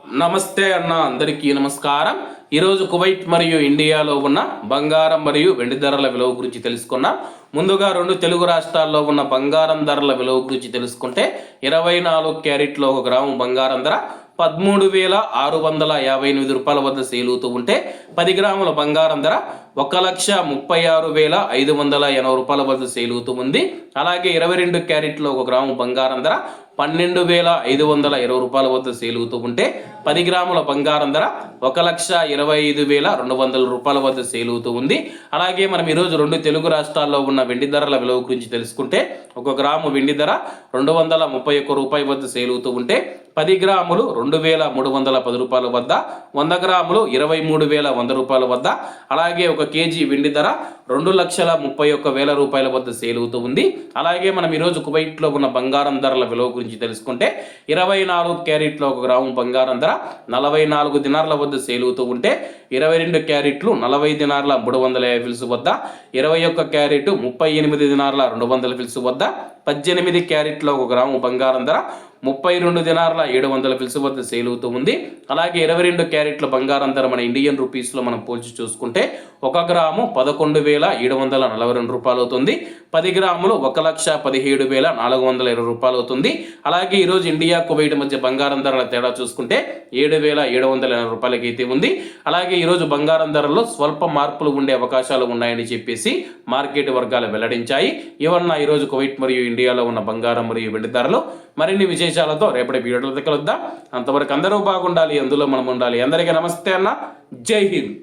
నమస్తే అన్న, అందరికీ నమస్కారం. ఈరోజు కువైట్ మరియు ఇండియాలో ఉన్న బంగారం మరియు వెండి ధరల విలువ గురించి తెలుసుకున్నాం. ముందుగా రెండు తెలుగు రాష్ట్రాల్లో ఉన్న బంగారం ధరల విలువ గురించి తెలుసుకుంటే 24 క్యారెట్లో 1 గ్రాము బంగారం ధర 13,658 రూపాయల వద్ద సేల్ అవుతూ ఉంటే 10 గ్రాముల బంగారం ధర 1,36,580 రూపాయల వద్ద సేల్ అవుతూ ఉంది. అలాగే 22 క్యారెట్లో 1 గ్రాము బంగారం ధర 12,520 రూపాయల వద్ద సేల్ అవుతూ ఉంటే 10 గ్రాముల బంగారం ధర 1,25,200 రూపాయల వద్ద సేల్ అవుతూ ఉంది. అలాగే మనం ఈరోజు రెండు తెలుగు రాష్ట్రాల్లో ఉన్న వెండి ధరల విలువ గురించి తెలుసుకుంటే 1 గ్రాము వెండి ధర 231 రూపాయల వద్ద సేల్ అవుతూ ఉంటే 10 గ్రాములు 2,310 రూపాయల వద్ద, 100 గ్రాములు 23,100 రూపాయల వద్ద, అలాగే 1 కేజీ వెండి ధర 2,31,000 రూపాయల వద్ద సేల్ అవుతూ ఉంది. అలాగే మనం ఈరోజు కువైట్లో ఉన్న బంగారం ధరల విలువ గురించి తెలుసుకుంటే 24 క్యారెట్లో 1 గ్రాము బంగారం ధర 44 దినార్ల వద్ద సేల్ అవుతూ ఉంటే 22 క్యారెట్లు 40 దినార్ల 350 ఫిల్స్ వద్ద, 21 క్యారెట్ 38 దినార్ల 200 ఫిల్స్ వద్ద, 18 క్యారెట్లో 1 గ్రాము బంగారం ధర 32 దినార్ల 700 ఫిల్స్ వద్ద సేల్ అవుతూ ఉంది. అలాగే 22 క్యారెట్ల బంగారం ధర మన ఇండియన్ రూపీస్లో మనం పోల్చి చూసుకుంటే 1 గ్రాము 11,742 రూపాయలు అవుతుంది. 10 గ్రాములు 1,17,420 రూపాయలు అవుతుంది. అలాగే ఈరోజు ఇండియా కువైట్ మధ్య బంగారం ధరల తేడా చూసుకుంటే 7,780 రూపాయలకి అయితే ఉంది. అలాగే ఈరోజు బంగారం ధరల్లో స్వల్ప మార్పులు ఉండే అవకాశాలు ఉన్నాయని చెప్పేసి మార్కెట్ వర్గాలు వెల్లడించాయి. ఇవన్న ఈరోజు కువైట్ మరియు ఇండియాలో ఉన్న బంగారం మరియు వెండి ధరలు. మరిన్ని విశేషాలతో రేపటి వీడియోలో కలుద్దాం. అంతవరకు అందరూ బాగుండాలి, అందులో మనం ఉండాలి. అందరికీ నమస్తే అన్న, జై హింద్.